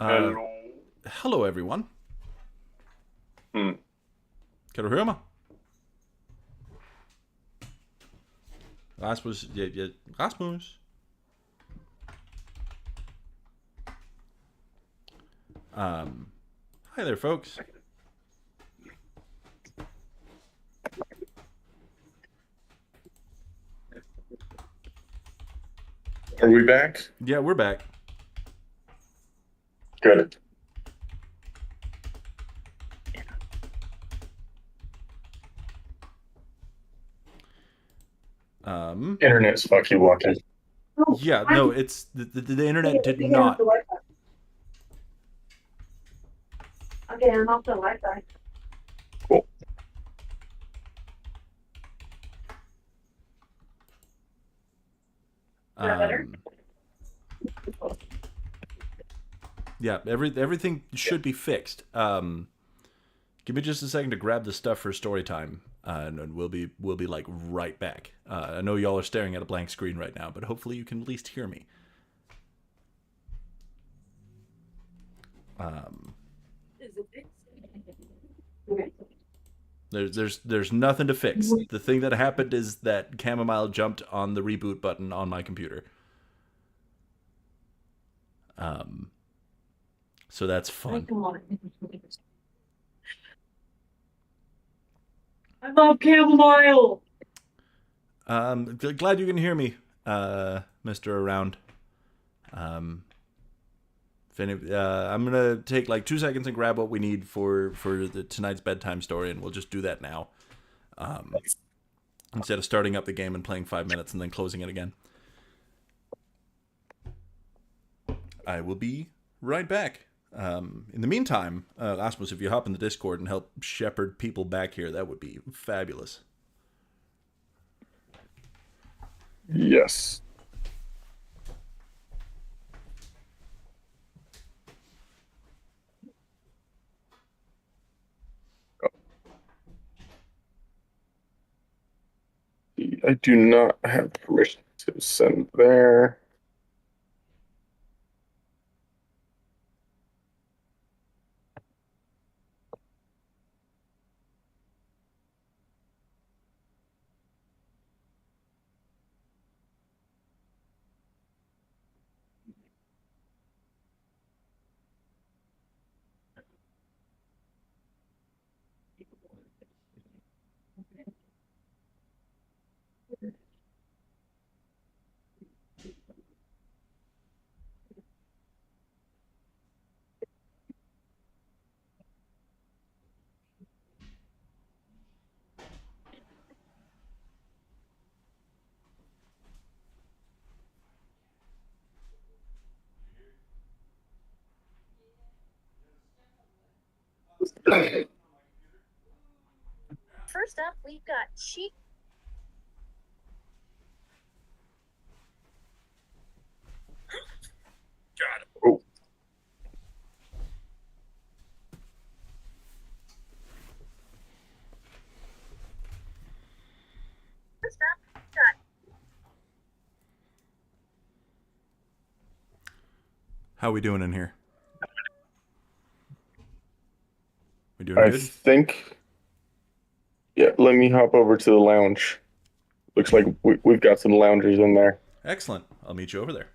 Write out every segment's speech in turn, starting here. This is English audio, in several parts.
Uh, Hello. Hallo everyone. Hmm. Kan du høre mig? Rasmus, Rasmus. Hi there, folks. Are we back? Yeah, we're back. Good. Um, Internet's fucky walking. yeah, no, it's the internet did not. Okay, I'm off the Wi-Fi. Cool. Is that better? Yeah, everything should be fixed. Give me just a second to grab the stuff for story time, and we'll be like right back. I know y'all are staring at a blank screen right now, but hopefully you can at least hear me. Is it fixed? Okay. There's nothing to fix. The thing that happened is that Chamomile jumped on the reboot button on my computer. So that's fun. Come on. I love chamomile. Glad you can hear me, Mister Around. I'm gonna take like 2 seconds and grab what we need for tonight's bedtime story, and we'll just do that now. Instead of starting up the game and playing 5 minutes and then closing it again. I will be right back. In the meantime, Rasmus, if you hop in the Discord and help shepherd people back here, that would be fabulous. Yes. I do not have permission to send there. First up, we've got Chic. Got it. Oh. First up, we've got How we doing in here? We doing I good? think. Yeah, let me hop over to the lounge. Looks like we've got some loungers in there. Excellent. I'll meet you over there.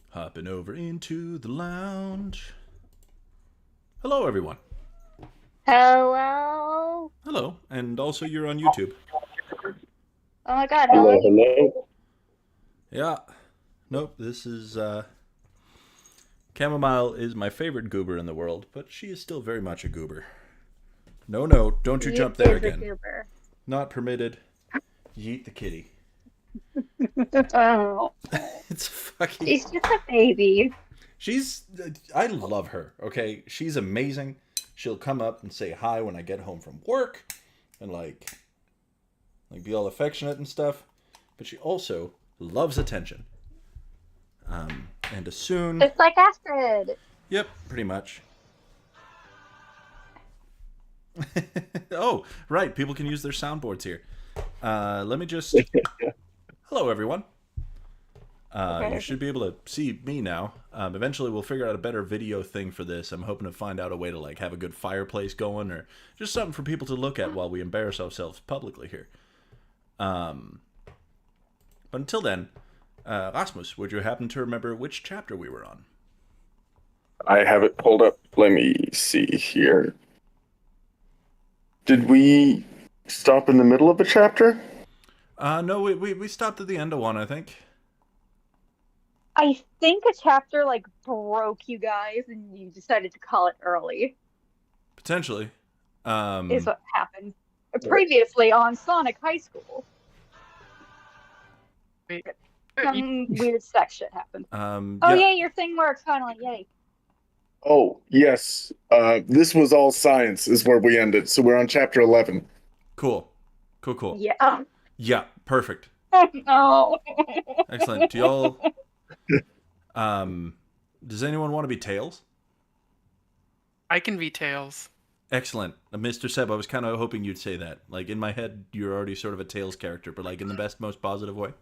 Hopping over into the lounge. Hello, everyone. Hello. Hello, and also you're on YouTube. Oh my God. Hello, Hello. hello. Yeah. Nope, this is, Chamomile is my favorite goober in the world, but she is still very much a goober. No, don't you jump there is a again. goober. Not permitted. Yeet the kitty. Oh, It's fucking... she's just a baby. She's... I love her, okay? She's amazing. She'll come up and say hi when I get home from work, and like be all affectionate and stuff. But she also loves attention. And as soon... Just like Astrid. Yep, pretty much. Oh, right. People can use their soundboards here. Let me just... Hello, everyone. Okay. You should be able to see me now. Eventually, we'll figure out a better video thing for this. I'm hoping to find out a way to like have a good fireplace going, or just something for people to look at while we embarrass ourselves publicly here. But until then, Rasmus, would you happen to remember which chapter we were on? I have it pulled up. Let me see here. Did we stop in the middle of a chapter? No, we stopped at the end of one, I think. I think a chapter like broke you guys, and you decided to call it early. Potentially. Is what happened previously on Sonic High School. Wait, Some weird sex shit happened. yeah. Oh yeah, your thing works finally. Yay! Oh, yes. This was all science is where we ended. So we're on chapter 11. Cool. Yeah. Yeah, perfect. No. Excellent. Do y'all... does anyone want to be Tails? I can be Tails. Excellent. Mr. Seb, I was kind of hoping you'd say that. Like, in my head, you're already sort of a Tails character, but like in the best, most positive way.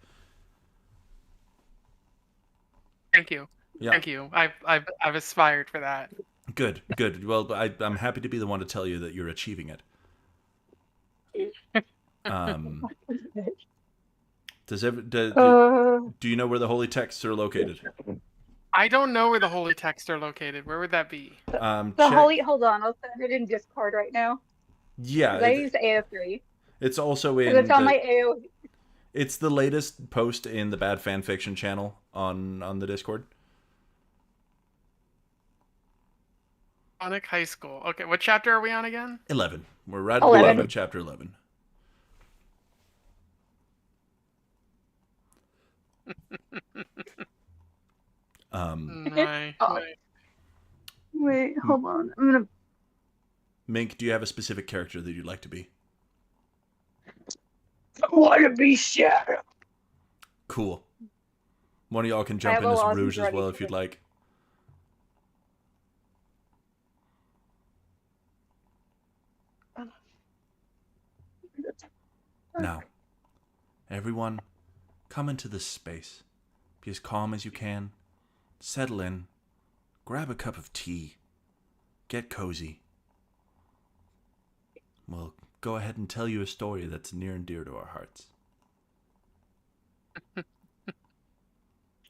Thank you. Yeah. Thank you. I've aspired for that. Good. Well, I'm happy to be the one to tell you that you're achieving it. Do you know where the holy texts are located? I don't know where the holy texts are located. Where would that be? Hold on, I'll send it in Discord right now. Yeah, I use AO3. it's also in. It's on my AO. It's the latest post in the Bad Fan Fiction channel on the Discord. Sonic High School. Okay, what chapter are we on again? 11. We're right at the 11. end of chapter 11. My. Wait, hold on. I'm gonna. Mink, do you have a specific character that you'd like to be? I want to be Shadow. Cool. One of y'all can I jump have in a as lot Rouge as ready well for if you'd it. like. Now, everyone, come into this space. Be as calm as you can. Settle in. Grab a cup of tea. Get cozy. We'll go ahead and tell you a story that's near and dear to our hearts.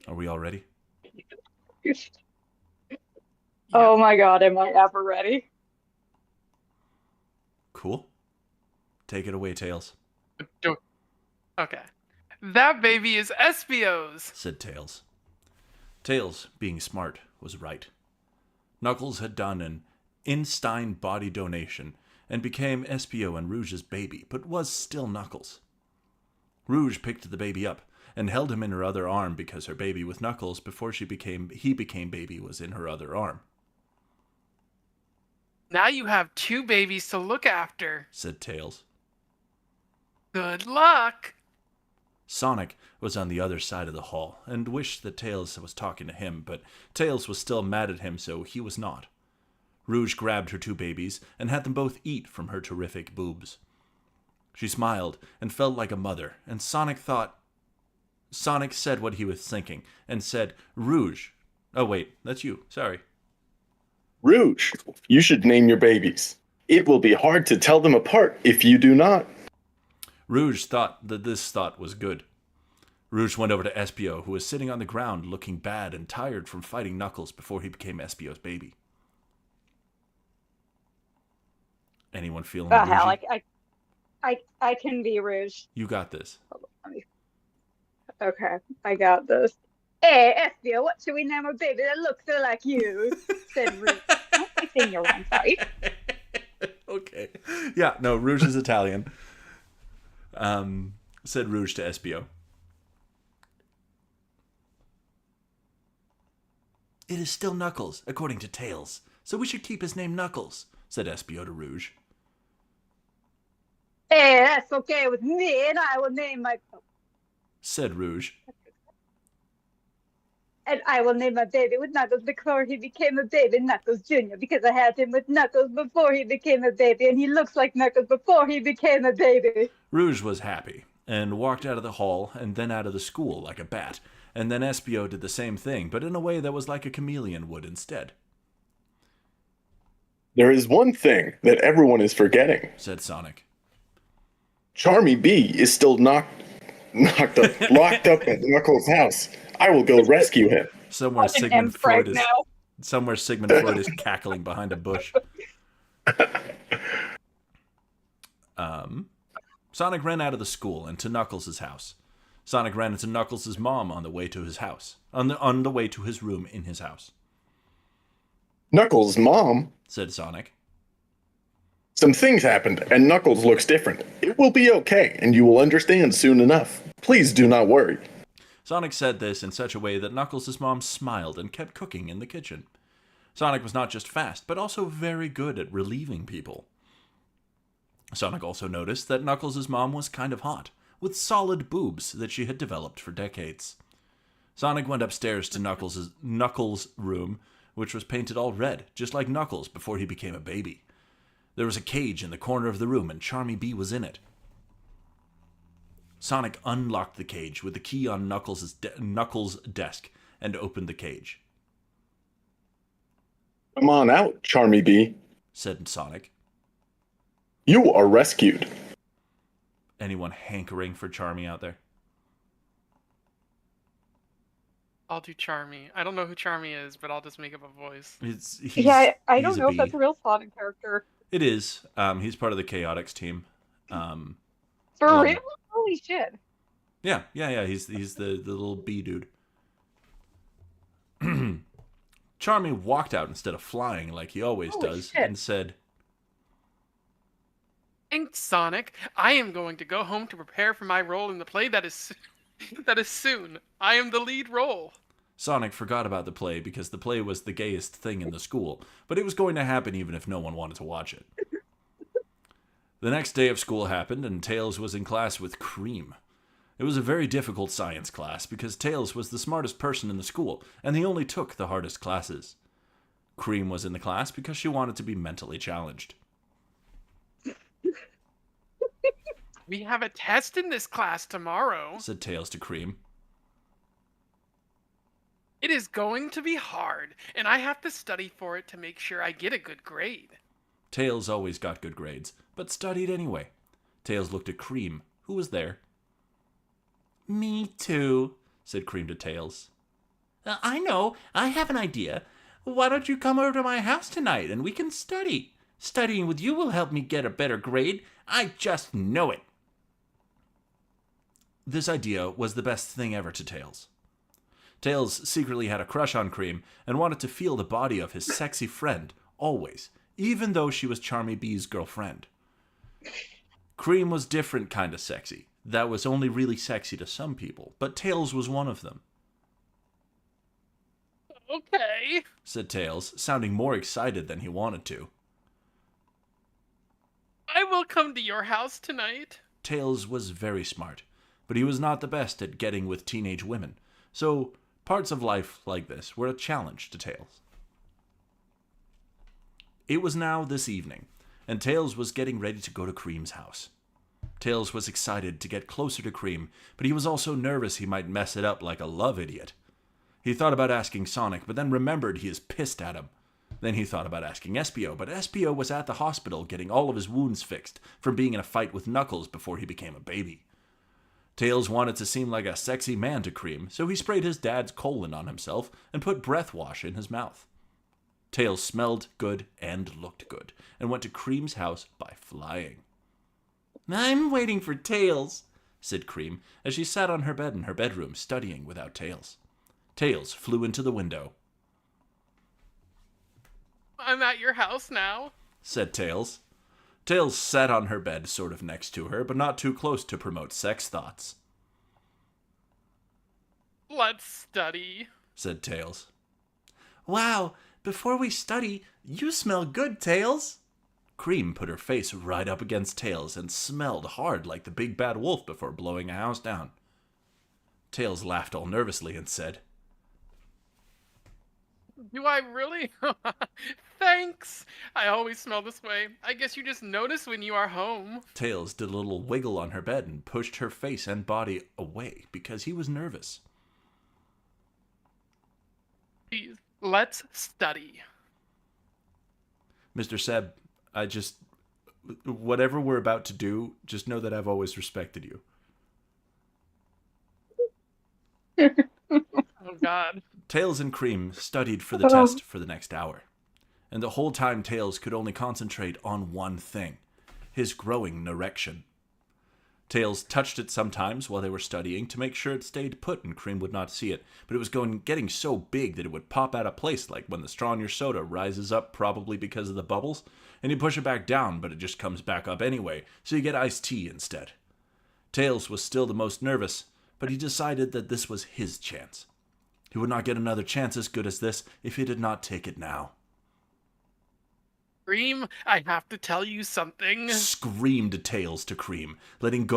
Are we all ready? Oh my god, am I ever ready? Cool. Take it away, Tails, Okay. That baby is Espio's. said Tails. Tails, being smart, was right. Knuckles had done an Einstein body donation and became Espio and Rouge's baby, but was still Knuckles. Rouge picked the baby up and held him in her other arm because her baby with Knuckles before he became baby was in her other arm, Now you have two babies to look after. said Tails. Good luck. Sonic was on the other side of the hall and wished that Tails was talking to him, but Tails was still mad at him, so he was not. Rouge grabbed her two babies and had them both eat from her terrific boobs. She smiled and felt like a mother, and Sonic said what he was thinking and said, Rouge. Oh, wait, that's you. Sorry. Rouge, you should name your babies. It will be hard to tell them apart if you do not. Rouge thought that this thought was good. Rouge went over to Espio, who was sitting on the ground looking bad and tired from fighting Knuckles before he became Espio's baby. Anyone feeling Oh hell, Rougey? I can be Rouge. You got this. Okay, I got this. Hey, Espio, what should we name a baby that looks so like you? Said Rouge. I'm saying you're wrong, sorry. Okay. Yeah, no, Rouge is Italian. Said Rouge to Espio. It is still Knuckles, according to Tails, so we should keep his name Knuckles, said Espio to Rouge. Hey, that's okay with me, and I will name my... Said Rouge. And I will name my baby with Knuckles before he became a baby, Knuckles Jr., because I had him with Knuckles before he became a baby, and he looks like Knuckles before he became a baby. Rouge was happy, and walked out of the hall and then out of the school like a bat, and then Espio did the same thing, but in a way that was like a chameleon would instead, There is one thing that everyone is forgetting. said Sonic. Charmy B is still locked up at Knuckles' house. I will go rescue him. Somewhere Fucking Sigmund M. Freud Frank is now. somewhere Sigmund Freud is cackling behind a bush. Sonic ran out of the school and to Knuckles' house. Sonic ran into Knuckles' mom on the way to his house, on the way to his room in his house, Knuckles' mom. said Sonic. Some things happened, and Knuckles looks different. It will be okay, and you will understand soon enough. Please do not worry. Sonic said this in such a way that Knuckles' mom smiled and kept cooking in the kitchen. Sonic was not just fast, but also very good at relieving people. Sonic also noticed that Knuckles' mom was kind of hot, with solid boobs that she had developed for decades. Sonic went upstairs to Knuckles' room, which was painted all red, just like Knuckles before he became a baby. There was a cage in the corner of the room, and Charmy B was in it. Sonic unlocked the cage with the key on Knuckles' desk and opened the cage, Come on out, Charmy B. said Sonic. You are rescued. Anyone hankering for Charmy out there? I'll do Charmy. I don't know who Charmy is, but I'll just make up a voice. Yeah, I he's don't a know if that's bee. a real Sonic character. It is. He's part of the Chaotix team. For Um, real? Holy shit. Yeah. He's the little bee dude. Charmy walked out instead of flying like he always Holy does shit. and said, Thanks, Sonic. I am going to go home to prepare for my role in the play that is soon. I am the lead role. Sonic forgot about the play because the play was the gayest thing in the school, but it was going to happen even if no one wanted to watch it. The next day of school happened, and Tails was in class with Cream. It was a very difficult science class because Tails was the smartest person in the school, and he only took the hardest classes. Cream was in the class because she wanted to be mentally challenged. We have a test in this class tomorrow. Said Tails to Cream. It is going to be hard, and I have to study for it to make sure I get a good grade. Tails always got good grades, but studied anyway. Tails looked at Cream, who was there. Me too, said Cream to Tails. I know. I have an idea. Why don't you come over to my house tonight and we can study? Studying with you will help me get a better grade. I just know it. This idea was the best thing ever to Tails. Tails secretly had a crush on Cream and wanted to feel the body of his sexy friend, always, even though she was Charmy B's girlfriend. Cream was different kind of sexy. That was only really sexy to some people, but Tails was one of them, Okay. said Tails, sounding more excited than he wanted to. I will come to your house tonight. Tails was very smart, but he was not the best at getting with teenage women, so parts of life like this were a challenge to Tails. It was now this evening, and Tails was getting ready to go to Cream's house. Tails was excited to get closer to Cream, but he was also nervous he might mess it up like a love idiot. He thought about asking Sonic, but then remembered he is pissed at him. Then he thought about asking Espio, but Espio was at the hospital getting all of his wounds fixed from being in a fight with Knuckles before he became a baby. Tails wanted to seem like a sexy man to Cream, so he sprayed his dad's colon on himself and put breath wash in his mouth. Tails smelled good and looked good, and went to Cream's house by flying. I'm waiting for Tails, said Cream, as she sat on her bed in her bedroom studying without Tails. Tails flew into the window, I'm at your house now. said Tails. Tails sat on her bed sort of next to her, but not too close to promote sex thoughts, Let's study. said Tails. Wow, before we study, you smell good, Tails. Cream put her face right up against Tails and smelled hard like the big bad wolf before blowing a house down. Tails laughed all nervously and said, Do I really? Thanks. I always smell this way. I guess you just notice when you are home. Tails did a little wiggle on her bed and pushed her face and body away because he was nervous. Please, let's study. Mr. Seb, whatever we're about to do, just know that I've always respected you. Oh, God. Tails and Cream studied for the test for the next hour. And the whole time Tails could only concentrate on one thing, his growing erection. Tails touched it sometimes while they were studying to make sure it stayed put and Cream would not see it, but it was getting so big that it would pop out of place, like when the straw in your soda rises up probably because of the bubbles, and you push it back down, but it just comes back up anyway, so you get iced tea instead. Tails was still the most nervous, but he decided that this was his chance. He would not get another chance as good as this if he did not take it now. Cream, I have to tell you something. Screamed Tails to Cream, letting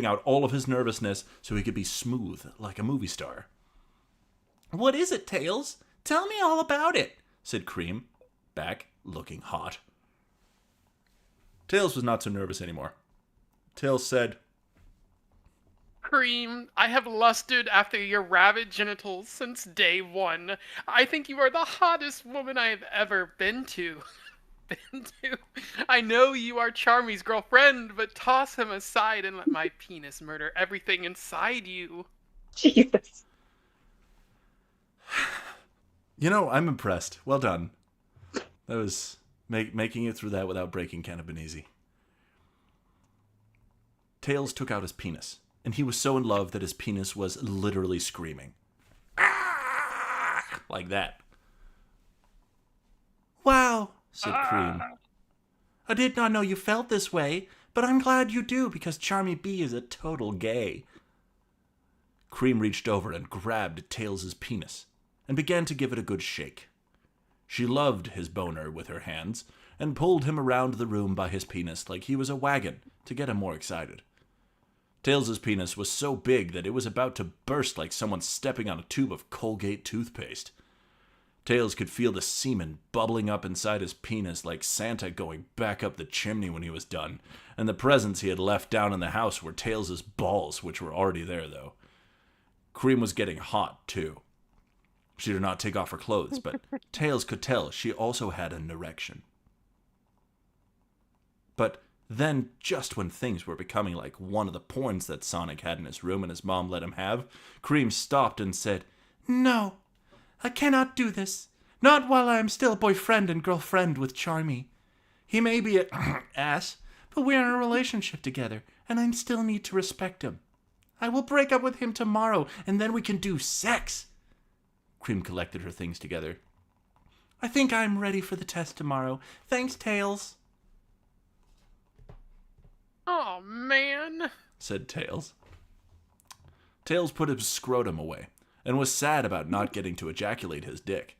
out all of his nervousness so he could be smooth like a movie star. What is it, Tails? Tell me all about it, said Cream, back looking hot. Tails was not so nervous anymore. Tails said, Cream, I have lusted after your rabid genitals since day one. I think you are the hottest woman I have ever been to. I know you are Charmy's girlfriend, but toss him aside and let my penis murder everything inside you. Jesus. You know, I'm impressed. Well done. That was making it through that without breaking can't have been easy. Tails took out his penis, and he was so in love that his penis was literally screaming. Ah! Like that. Wow, said Cream. I did not know you felt this way, but I'm glad you do because Charmy B is a total gay. Cream reached over and grabbed Tails' penis and began to give it a good shake. She loved his boner with her hands and pulled him around the room by his penis like he was a wagon to get him more excited. Tails' penis was so big that it was about to burst like someone stepping on a tube of Colgate toothpaste. Tails could feel the semen bubbling up inside his penis like Santa going back up the chimney when he was done, and the presents he had left down in the house were Tails' balls, which were already there, though. Cream was getting hot, too. She did not take off her clothes, but Tails could tell she also had an erection. But then, just when things were becoming like one of the porns that Sonic had in his room and his mom let him have, Cream stopped and said, No, I cannot do this. Not while I am still boyfriend and girlfriend with Charmy. He may be an ass, but we are in a relationship together, and I still need to respect him. I will break up with him tomorrow, and then we can do sex. Cream collected her things together. I think I am ready for the test tomorrow. Thanks, Tails. Oh, man. Said Tails. Tails put his scrotum away and was sad about not getting to ejaculate his dick.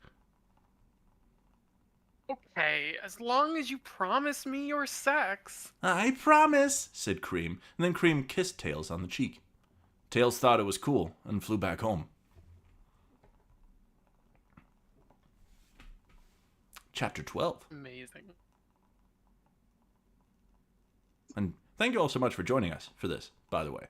Okay, as long as you promise me your sex. I promise, said Cream, and then Cream kissed Tails on the cheek. Tails thought it was cool and flew back home. Chapter 12. Amazing. And thank you all so much for joining us for this, by the way.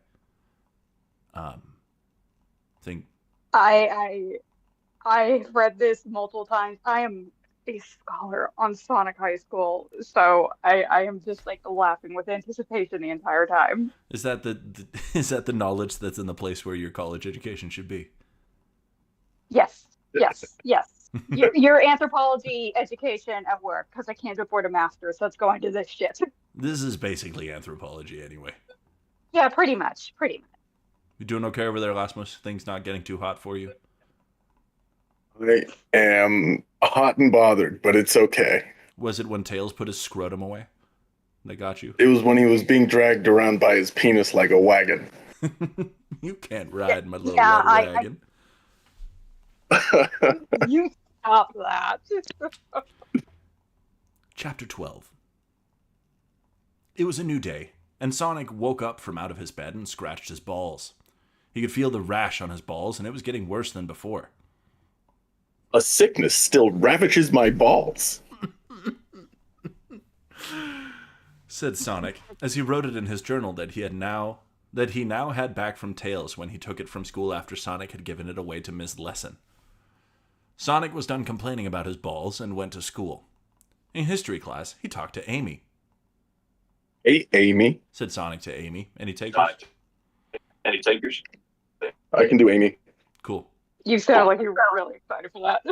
I've read this multiple times. I am a scholar on Sonic High School, so I am just like laughing with anticipation the entire time. Is that the knowledge that's in the place where your college education should be? Yes. Your anthropology education at work, because I can't afford a master's, so it's going to this shit. This is basically anthropology anyway. Yeah, pretty much. You doing okay over there, Lasmus? Things not getting too hot for you? I am hot and bothered, but it's okay. Was it when Tails put his scrotum away? They got you? It was when he was being dragged around by his penis like a wagon. You can't ride my little red wagon. You stop that. Chapter 12. It was a new day, and Sonic woke up from out of his bed and scratched his balls. He could feel the rash on his balls, and it was getting worse than before. A sickness still ravages my balls. Said Sonic, as he wrote it in his journal that he now had back from Tails when he took it from school after Sonic had given it away to Ms. Lesson. Sonic was done complaining about his balls and went to school. In history class, he talked to Amy. Hey, Amy. Said Sonic to Amy. Any takers? Any takers? I can do Amy. Cool. You sound like you were really excited for that.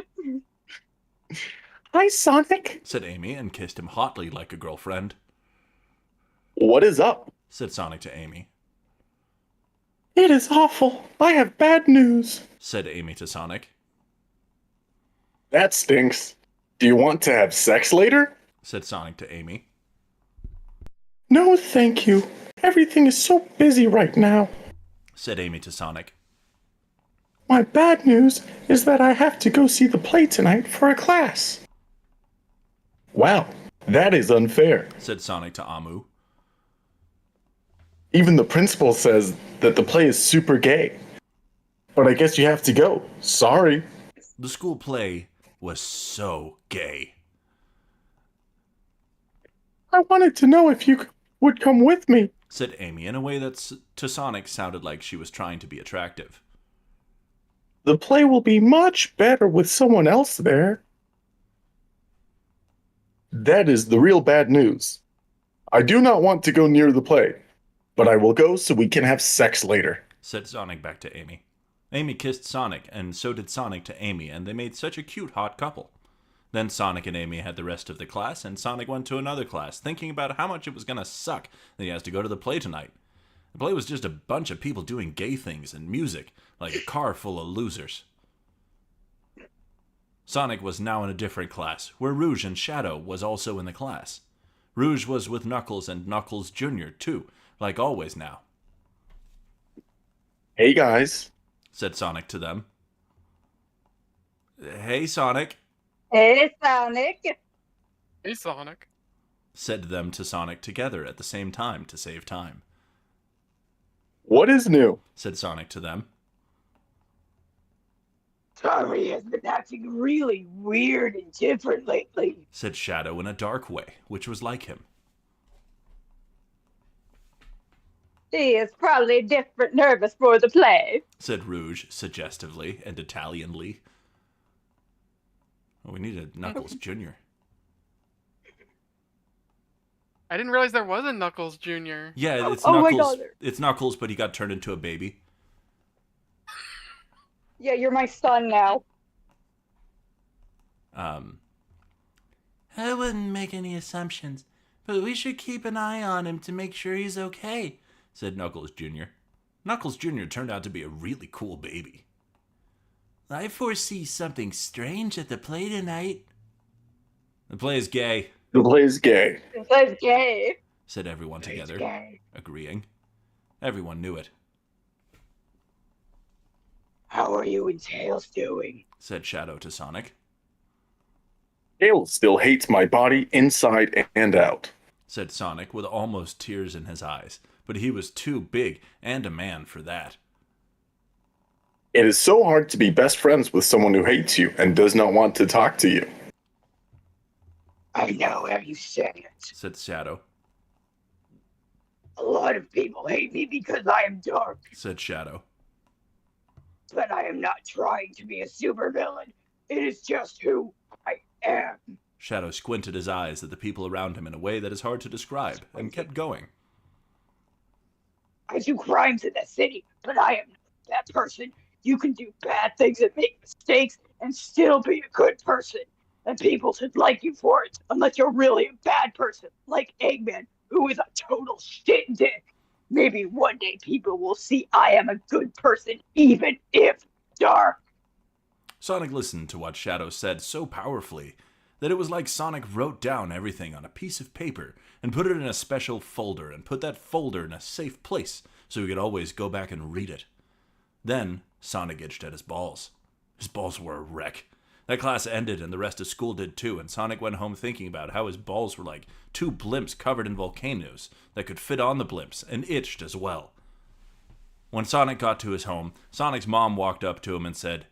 Hi, Sonic. Said Amy and kissed him hotly like a girlfriend. What is up? Said Sonic to Amy. It is awful. I have bad news. Said Amy to Sonic. That stinks. Do you want to have sex later? Said Sonic to Amy. No, thank you. Everything is so busy right now. Said Amy to Sonic. My bad news is that I have to go see the play tonight for a class. Wow, that is unfair. Said Sonic to Amu. Even the principal says that the play is super gay. But I guess you have to go. Sorry. The school play was so gay. I wanted to know if you would come with me. Said Amy in a way that to Sonic sounded like she was trying to be attractive. The play will be much better with someone else there. That is the real bad news. I do not want to go near the play, but I will go so we can have sex later. Said Sonic back to Amy. Amy kissed Sonic, and so did Sonic to Amy, and they made such a cute, hot couple. Then Sonic and Amy had the rest of the class, and Sonic went to another class, thinking about how much it was going to suck that he has to go to the play tonight. The play was just a bunch of people doing gay things and music, like a car full of losers. Sonic was now in a different class, where Rouge and Shadow was also in the class. Rouge was with Knuckles and Knuckles Jr., too, like always now. Hey, guys. Said Sonic to them. Hey, Sonic. Hey, Sonic. Hey, Sonic. Said them to Sonic together at the same time to save time. What is new? Said Sonic to them. Charlie has been acting really weird and different lately. Said Shadow in a dark way, which was like him. He is probably different nervous for the play. Said Rouge suggestively and Italianly. Oh, we need a Knuckles Jr. I didn't realize there was a Knuckles Jr. Yeah, it's Oh my Knuckles. God. It's Knuckles, but he got turned into a baby. Yeah, you're my son now. I wouldn't make any assumptions, but we should keep an eye on him to make sure he's okay, said Knuckles Jr. Knuckles Jr. turned out to be a really cool baby. I foresee something strange at the play tonight. The play is gay, The play is gay. It's gay. said everyone together, It's gay. agreeing. Everyone knew it, How are you and Tails doing? said Shadow to Sonic. Tails still hates my body inside and out. Said Sonic with almost tears in his eyes, but he was too big and a man for that. It is so hard to be best friends with someone who hates you and does not want to talk to you. I know how you said it. Said Shadow. A lot of people hate me because I am dark, Said Shadow. but I am not trying to be a supervillain. It is just who I am. Shadow squinted his eyes at the people around him in a way that is hard to describe, and kept going. I do crimes in the city, but I am not that person. You can do bad things and make mistakes and still be a good person. And people should like you for it, unless you're really a bad person, like Eggman, who is a total shit dick. Maybe one day people will see I am a good person, even if dark. Sonic listened to what Shadow said so powerfully that it was like Sonic wrote down everything on a piece of paper and put it in a special folder and put that folder in a safe place so he could always go back and read it. Then Sonic itched at his balls. His balls were a wreck. That class ended and the rest of school did too, and Sonic went home thinking about how his balls were like two blimps covered in volcanoes that could fit on the blimps and itched as well. When Sonic got to his home, Sonic's mom walked up to him and said,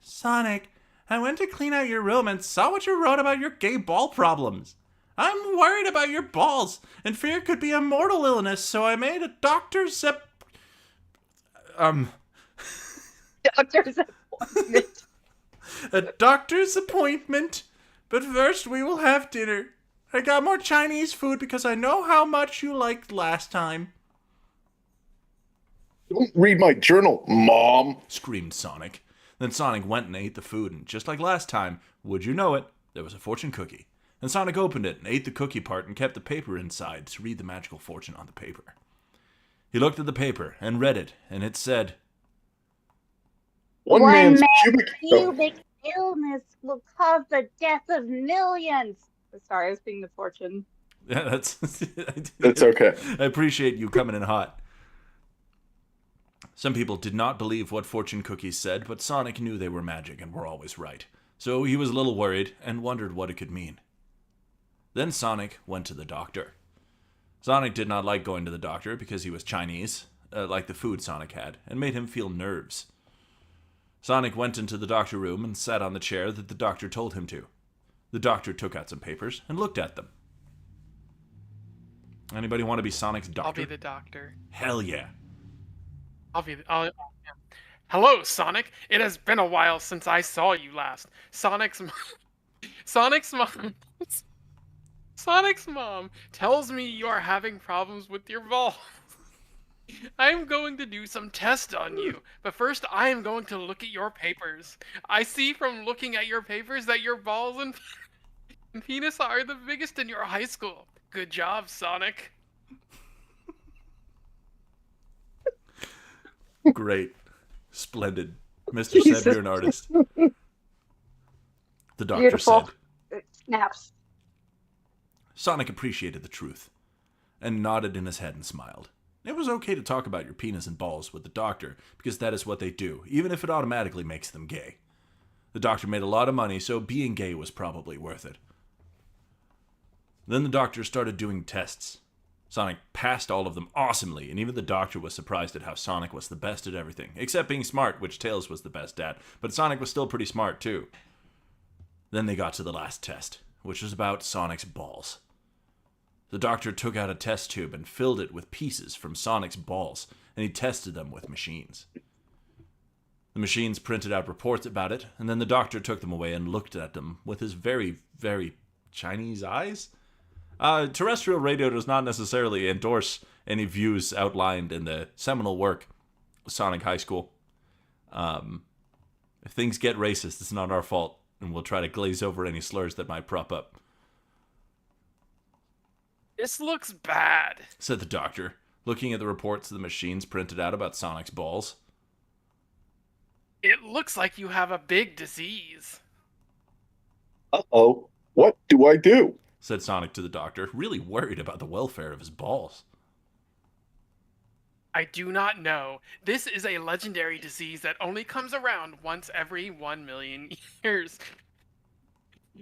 "Sonic, I went to clean out your room and saw what you wrote about your gay ball problems. I'm worried about your balls and fear it could be a mortal illness, so I made a doctor's Doctor's appointment. a doctor's appointment. But first we will have dinner. I got more Chinese food because I know how much you liked last time. Don't read my journal, Mom. Screamed Sonic. Then Sonic went and ate the food, and just like last time, would you know it, there was a fortune cookie. And Sonic opened it and ate the cookie part and kept the paper inside to read the magical fortune on the paper. He looked at the paper and read it, and it said, One man's pubic illness will cause the death of millions. Sorry, I was being the fortune. Yeah, that's okay. I appreciate you coming in hot. Some people did not believe what fortune cookies said, but Sonic knew they were magic and were always right. So he was a little worried and wondered what it could mean. Then Sonic went to the doctor. Sonic did not like going to the doctor because he was Chinese, like the food Sonic had, and made him feel nerves. Sonic went into the doctor room and sat on the chair that the doctor told him to. The doctor took out some papers and looked at them. Anybody want to be Sonic's doctor? I'll be the doctor. Hell yeah. Yeah. Hello, Sonic. It has been a while since I saw you last. Sonic's mom tells me you are having problems with your balls. I'm going to do some tests on you, but first I am going to look at your papers. I see from looking at your papers that your balls and penis are the biggest in your high school. Good job, Sonic. Great. Splendid. Mr. Seb, you're an artist. The doctor Beautiful. said. It snaps. Sonic appreciated the truth and nodded in his head and smiled. It was okay to talk about your penis and balls with the doctor because that is what they do, even if it automatically makes them gay. The doctor made a lot of money, so being gay was probably worth it. Then the doctor started doing tests. Sonic passed all of them awesomely, and even the doctor was surprised at how Sonic was the best at everything, except being smart, which Tails was the best at, but Sonic was still pretty smart too. Then they got to the last test, which was about Sonic's balls. The doctor took out a test tube and filled it with pieces from Sonic's balls, and he tested them with machines. The machines printed out reports about it, and then the doctor took them away and looked at them with his very, very Chinese eyes. Terrestrial radio does not necessarily endorse any views outlined in the seminal work, Sonic High School. If things get racist, it's not our fault, and we'll try to glaze over any slurs that might prop up. This looks bad, said the doctor, looking at the reports the machines printed out about Sonic's balls. It looks like you have a big disease. Uh-oh. What do I do? Said Sonic to the doctor, really worried about the welfare of his balls. I do not know. This is a legendary disease that only comes around once every 1 million years.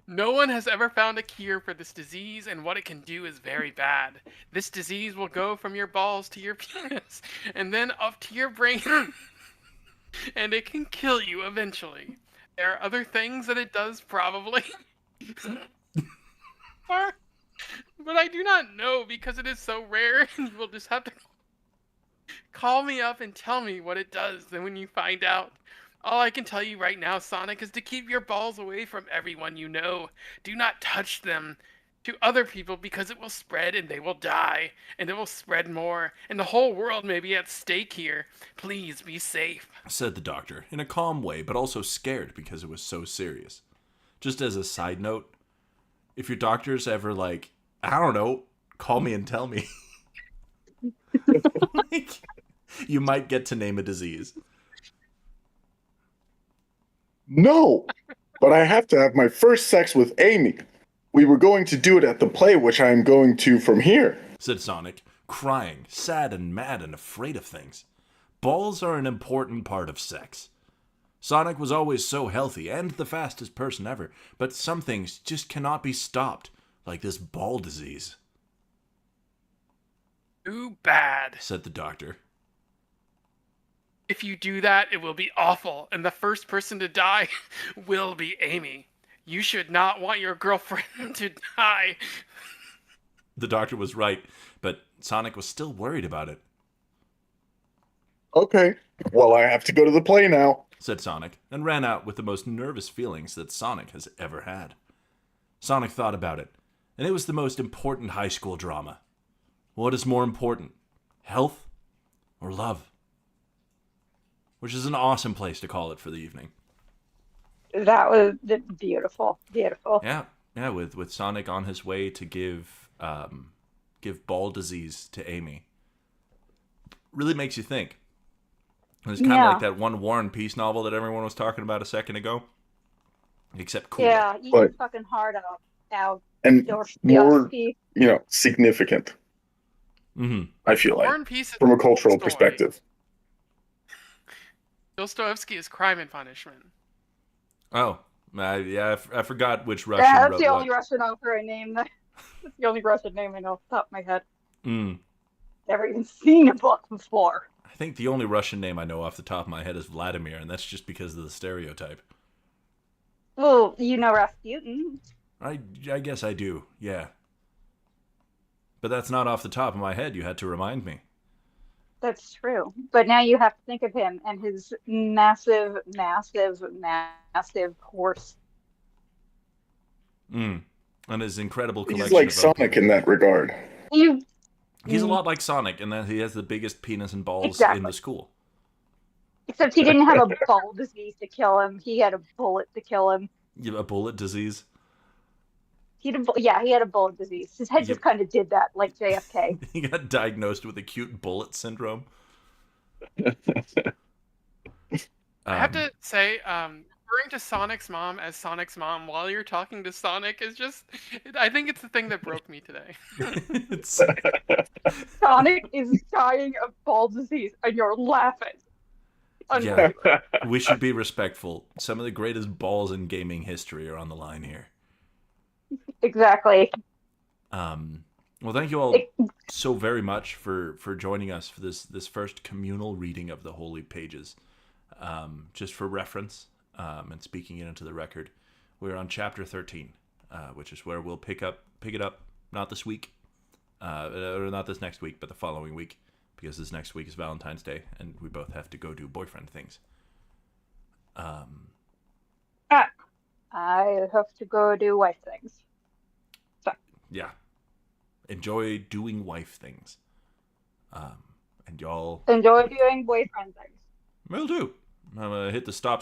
No one has ever found a cure for this disease, and what it can do is very bad. This disease will go from your balls to your penis, and then up to your brain, and it can kill you eventually. There are other things that it does, probably. But I do not know because it is so rare, and you will just have to call me up and tell me what it does. Then when you find out, all I can tell you right now, Sonic, is to keep your balls away from everyone you know. Do not touch them to other people because it will spread and they will die, and it will spread more, and the whole world may be at stake here. Please be safe, said the doctor, in a calm way, but also scared because it was so serious. Just as a side note, if your doctor's ever like, I don't know, call me and tell me, like, you might get to name a disease. No, but I have to have my first sex with Amy. We were going to do it at the play, which I am going to from here, said Sonic, crying, sad and mad and afraid of things. Balls are an important part of sex. Sonic was always so healthy and the fastest person ever, but some things just cannot be stopped, like this ball disease. Too bad, said the doctor. If you do that, it will be awful, and the first person to die will be Amy. You should not want your girlfriend to die. The doctor was right, but Sonic was still worried about it, Okay. Well, I have to go to the play now. said Sonic, and ran out with the most nervous feelings that Sonic has ever had. Sonic thought about it, and it was the most important high school drama. What is more important, health or love? Which is an awesome place to call it for the evening. That was beautiful, beautiful. Yeah, with Sonic on his way to give ball disease to Amy. Really makes you think. It's kind of Yeah. like that one War and Peace novel that everyone was talking about a second ago, except cooler. Yeah, eat But- your fucking heart out, And more, Dostoevsky. significant, Mm-hmm. I feel War like, and Peace is from a cultural Tolstoy. perspective. Dostoevsky is Crime and Punishment. Oh, I forgot which Yeah, Russian that's wrote the only what. Russian author I named. That's the only Russian name I know off the top of my head. Never even seen a book before. I think the only Russian name I know off the top of my head is Vladimir, and that's just because of the stereotype. Well, you know Rasputin. I guess I do, yeah. But that's not off the top of my head. You had to remind me. That's true. But now you have to think of him and his massive, massive, massive horse. And his incredible collection He's like of Sonic in that regard. You He's a lot like Sonic in that he has the biggest penis and balls in Exactly. the school. Except he didn't have a ball disease to kill him. He had a bullet to kill him. You have a bullet disease. He had a bullet disease. His head just kind of did that, like JFK. He got diagnosed with acute bullet syndrome. I have to say, referring to Sonic's mom as Sonic's mom while you're talking to Sonic is just, I think it's the thing that broke me today. It's, Sonic is dying of ball disease, and you're laughing. yeah, we should be respectful. Some of the greatest balls in gaming history are on the line here. Exactly. Well, thank you all so very much for joining us for this first communal reading of the Holy Pages. Just for reference, and speaking it into the record, we're on chapter 13, which is where we'll pick it up, not this week, or not this next week, but the following week, because this next week is Valentine's Day, and we both have to go do boyfriend things. I have to go do wife things. Yeah. Enjoy doing wife things. And y'all Enjoy doing boyfriend things. will do. I'm gonna hit the stop